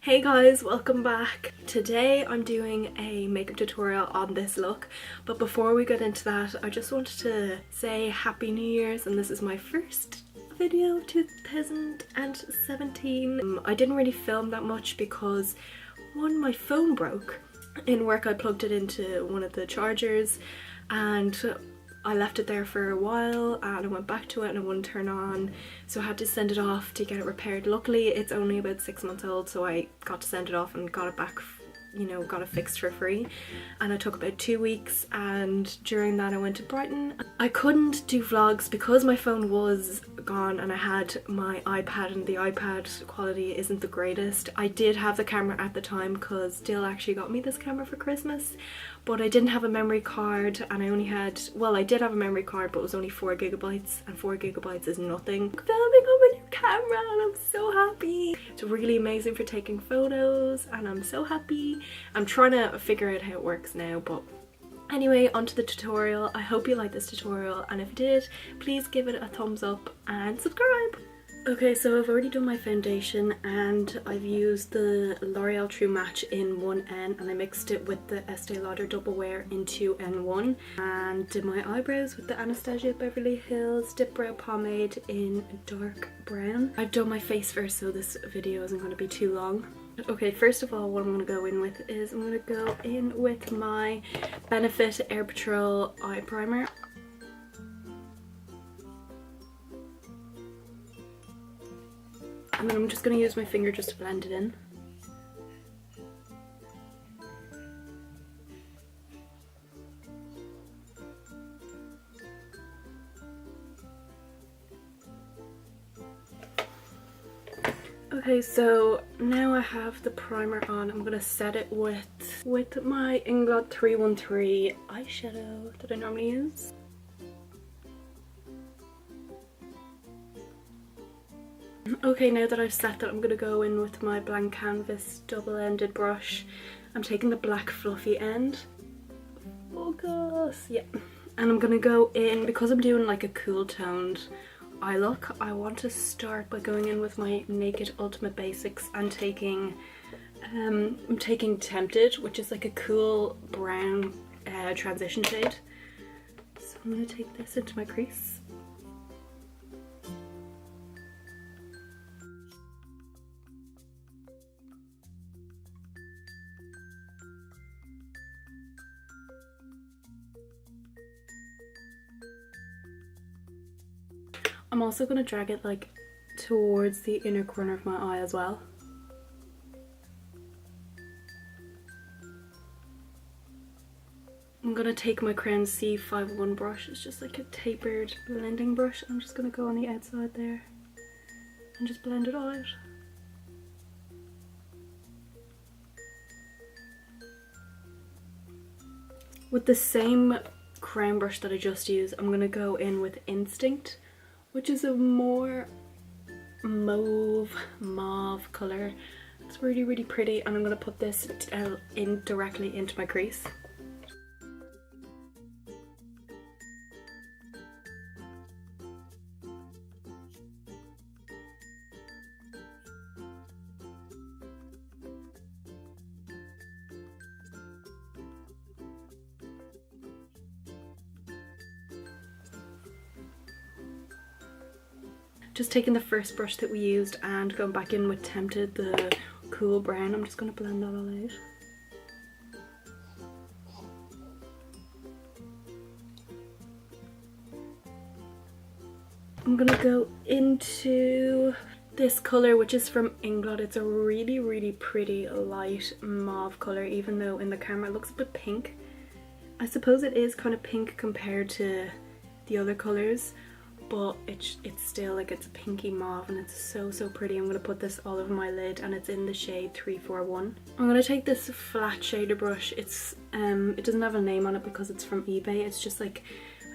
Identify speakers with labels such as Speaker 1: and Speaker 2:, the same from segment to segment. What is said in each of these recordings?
Speaker 1: Hey guys, welcome back. Today I'm doing a makeup tutorial on this look, but before we get into that I just wanted to say Happy New Year's, and this is my first video of 2017. I didn't really film that much because one, my phone broke. In work I plugged it into one of the chargers and I left it there for a while and I went back to it and it wouldn't turn on, so I had to send it off to get it repaired. Luckily it's only about 6 months old, so I got to send it off and got it back, you know, got it fixed for free. And it took about 2 weeks, and during that I went to Brighton. I couldn't do vlogs because my phone was gone and I had my iPad, and the iPad quality isn't the greatest. I did have the camera at the time because Dill actually got me this camera for Christmas, but I didn't have a memory card and I only had, well, I did have a memory card but it was only 4 gigabytes, and 4 gigabytes is nothing. I'm filming on my new camera and I'm so happy. It's really amazing for taking photos and I'm so happy. I'm trying to figure out how it works now, but anyway, onto the tutorial. I hope you like this tutorial, and if you did, please give it a thumbs up and subscribe. Okay, so I've already done my foundation and I've used the L'Oreal True Match in 1N and I mixed it with the Estée Lauder Double Wear in 2N1, and did my eyebrows with the Anastasia Beverly Hills Dip Brow Pomade in dark brown. I've done my face first, so this video isn't going to be too long. Okay, first of all, what I'm going to go in with is I'm going to go in with my Benefit Air Patrol Eye Primer. And then I'm just going to use my finger just to blend it in. Okay, so now I have the primer on. I'm going to set it with my Inglot 313 eyeshadow that I normally use. Okay, now that I've set that, I'm going to go in with my blank canvas double-ended brush. I'm taking the black fluffy end. Focus! Yeah. And I'm going to go in, because I'm doing like a cool toned eye look, I want to start by going in with my Naked Ultimate Basics and taking I'm taking Tempted, which is like a cool brown transition shade. So I'm going to take this into my crease. I'm also going to drag it like towards the inner corner of my eye as well. I'm going to take my Crown C51 brush. It's just like a tapered blending brush. I'm just going to go on the outside there and just blend it all out. With the same crown brush that I just used, I'm going to go in with Instinct, which is a more mauve colour. It's really, really pretty, and I'm going to put this in directly into my crease. Just taking the first brush that we used and going back in with Tempted, the cool brown. I'm just going to blend that all out. I'm going to go into this colour, which is from Inglot. It's a really, really pretty light mauve colour, even though in the camera it looks a bit pink. I suppose it is kind of pink compared to the other colours, but it's still like, it's a pinky mauve and it's so pretty. I'm going to put this all over my lid and it's in the shade 341. I'm going to take this flat shader brush. It's it doesn't have a name on it because it's from eBay. It's just like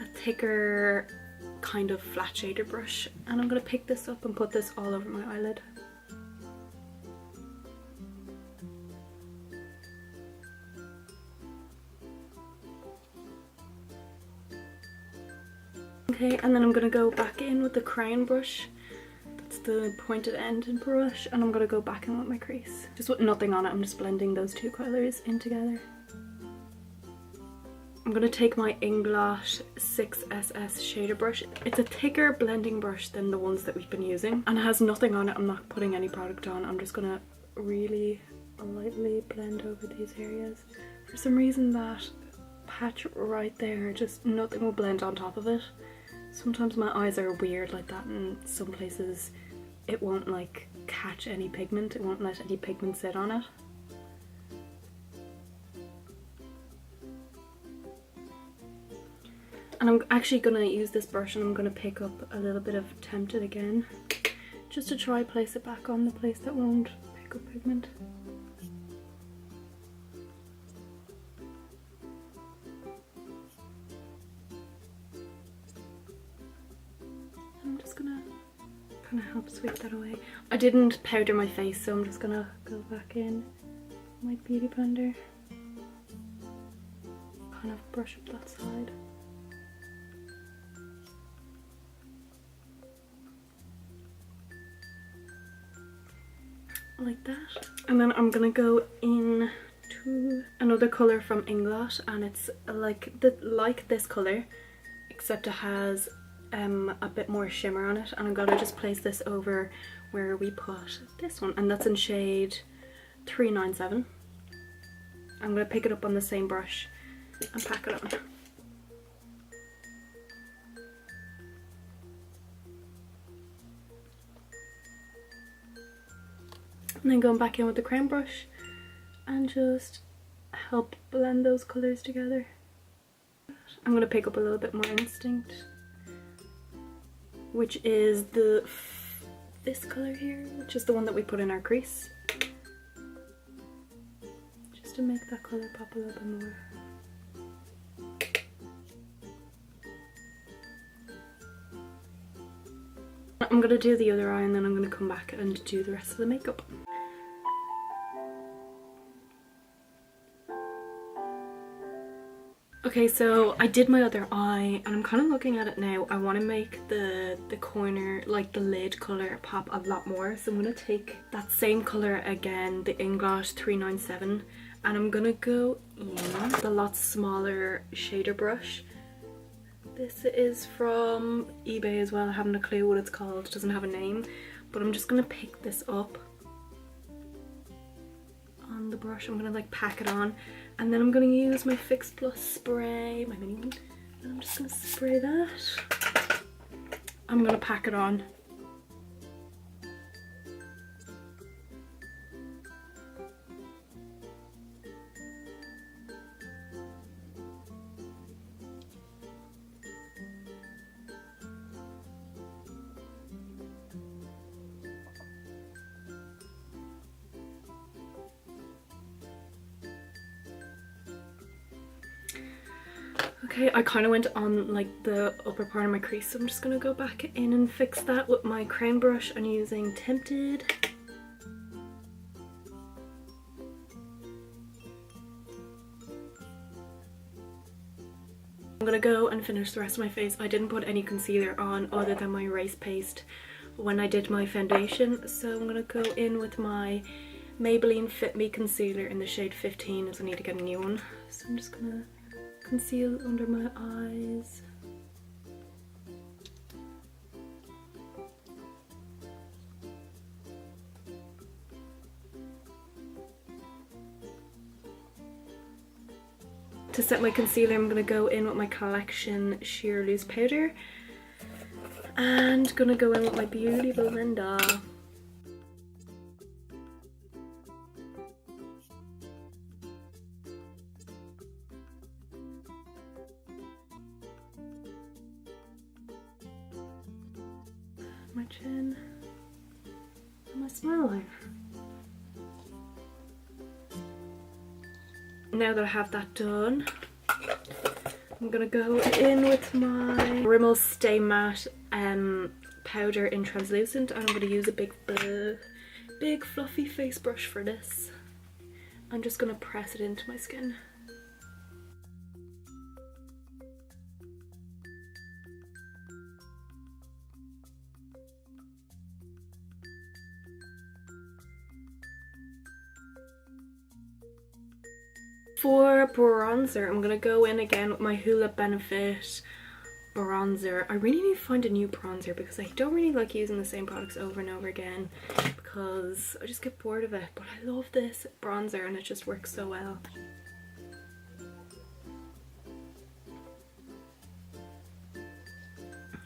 Speaker 1: a thicker kind of flat shader brush, and I'm going to pick this up and put this all over my eyelid. Okay, and then I'm going to go back in with the crown brush. That's the pointed end brush, and I'm gonna go back in with my crease. Just with nothing on it, I'm just blending those two colours in together. I'm gonna take my Inglot 6SS shader brush. It's a thicker blending brush than the ones that we've been using, and it has nothing on it. I'm not putting any product on. I'm just gonna really lightly blend over these areas. For some reason that patch right there, just nothing will blend on top of it. Sometimes my eyes are weird like that, and some places it won't like catch any pigment. It won't let any pigment sit on it. And I'm actually going to use this brush and I'm going to pick up a little bit of Tempted again, just to try place it back on the place that won't pick up pigment. I'm just going to kind of help sweep that away. I didn't powder my face, so I'm just going to go back in my beauty blender, kind of brush up that side. Like that. And then I'm gonna go in to another colour from Inglot, and it's like this colour, except it has a bit more shimmer on it, and I'm gonna just place this over where we put this one, and that's in shade 397. I'm gonna pick it up on the same brush and pack it on. And then going back in with the crown brush and just help blend those colours together. I'm going to pick up a little bit more Instinct, which is this colour here, which is the one that we put in our crease, just to make that colour pop a little bit more. I'm going to do the other eye, and then I'm going to come back and do the rest of the makeup. Okay, so I did my other eye and I'm kind of looking at it now. I want to make the corner, like the lid colour, pop a lot more. So I'm going to take that same colour again, the Inglot 397, and I'm going to go in with a lot smaller shader brush. This is from eBay as well. I haven't a clue what it's called. It doesn't have a name, but I'm just going to pick this up on the brush. I'm going to like pack it on, and then I'm going to use my Fix Plus spray, my mini one, and I'm just going to spray that. I'm going to pack it on. Okay, I kind of went on like the upper part of my crease, so I'm just going to go back in and fix that with my crown brush and using Tempted. I'm going to go and finish the rest of my face. I didn't put any concealer on other than my Erase Paste when I did my foundation, so I'm going to go in with my Maybelline Fit Me concealer in the shade 15, as I need to get a new one. So I'm just going to conceal under my eyes. To set my concealer, I'm going to go in with my Collection Sheer Loose Powder and going to go in with my Beauty Blender. My chin and my smile line. Now that I have that done, I'm gonna go in with my Rimmel Stay Matte powder in translucent, and I'm gonna use a big fluffy face brush for this. I'm just gonna press it into my skin. For bronzer, I'm gonna go in again with my Hoola Benefit bronzer. I really need to find a new bronzer because I don't really like using the same products over and over again because I just get bored of it, but I love this bronzer and it just works so well.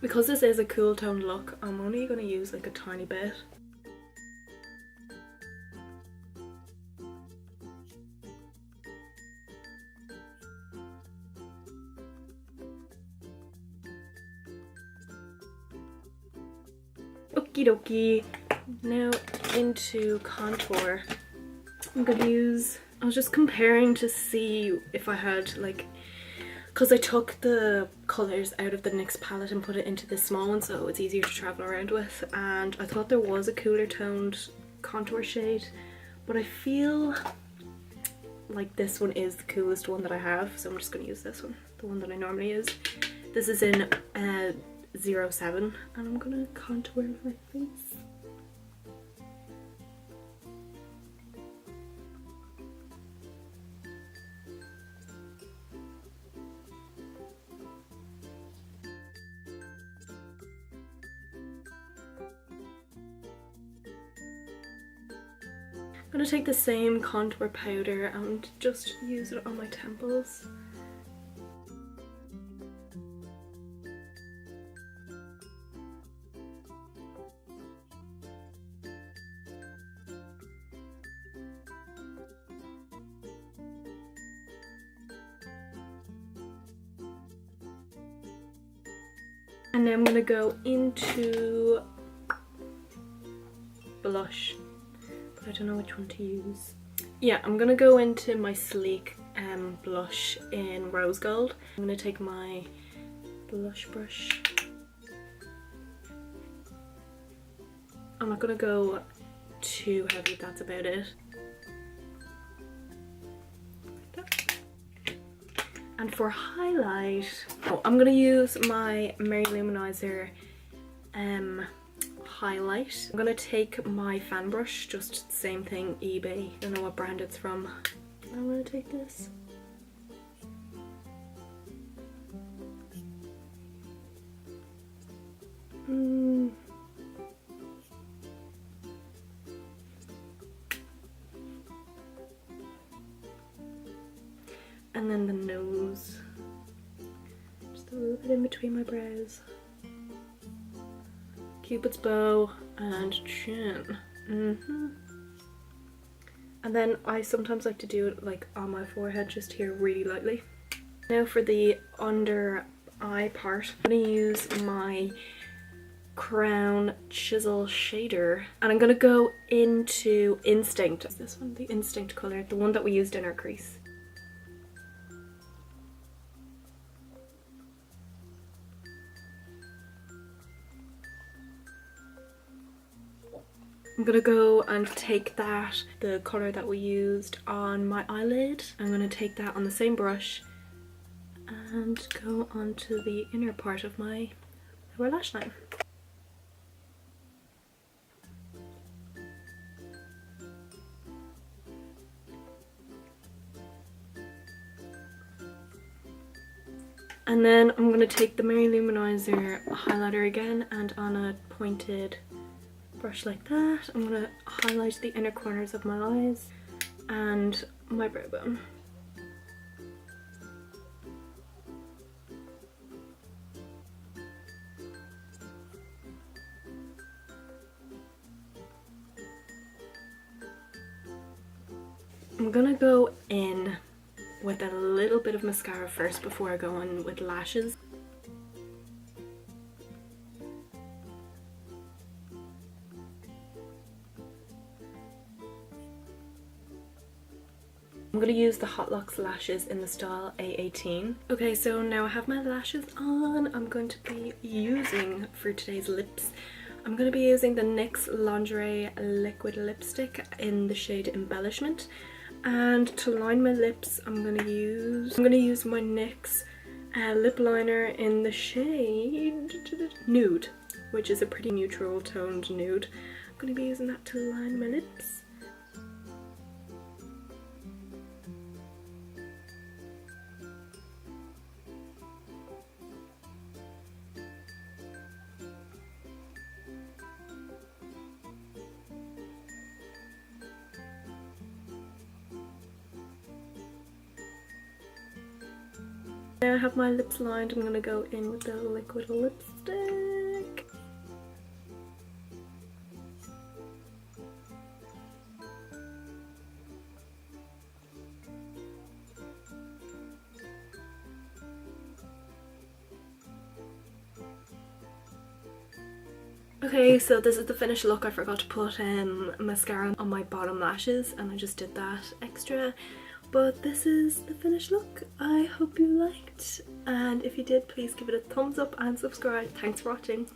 Speaker 1: Because this is a cool toned look, I'm only going to use like a tiny bit. Okie dokie. Now into contour. I'm gonna use, I was just comparing to see if I had like, because I took the colours out of the NYX palette and put it into this small one so it's easier to travel around with, and I thought there was a cooler toned contour shade, but I feel like this one is the coolest one that I have, so I'm just going to use this one, the one that I normally use. This is in 07 and I'm going to contour my face. I'm going to take the same contour powder and just use it on my temples. And then I'm going to go into blush. I don't know which one to use. Yeah, I'm gonna go into my sleek blush in rose gold. I'm gonna take my blush brush. I'm not gonna go too heavy, that's about it. Like that. And for highlight, I'm gonna use my Mary Luminizer highlight. I'm gonna take my fan brush, just same thing, eBay, I don't know what brand it's from. I'm gonna take this. And then the nose, just a little bit in between my brows. Cupid's bow and chin. And then I sometimes like to do it like on my forehead, just here really lightly. Now for the under eye part, I'm going to use my Crown Chisel Shader and I'm going to go into Instinct. This one, the Instinct colour, the one that we used in our crease. I'm gonna go and take that, the colour that we used on my eyelid, I'm gonna take that on the same brush and go onto the inner part of my lower lash line. And then I'm gonna take the Mary Luminizer highlighter again, and on a pointed brush like that, I'm going to highlight the inner corners of my eyes and my brow bone. I'm going to go in with a little bit of mascara first before I go in with lashes. I'm going to use the Hot Locks lashes in the style A18. Okay, so now I have my lashes on. I'm going to be using, for today's lips, I'm going to be using the NYX Lingerie Liquid Lipstick in the shade Embellishment. And to line my lips, I'm going to use my NYX lip liner in the shade Nude, which is a pretty neutral toned nude. I'm going to be using that to line my lips. There I have my lips lined. I'm gonna go in with the liquid lipstick. Okay, so this is the finished look. I forgot to put mascara on my bottom lashes and I just did that extra. But this is the finished look. I hope you liked, and if you did, please give it a thumbs up and subscribe. Thanks for watching.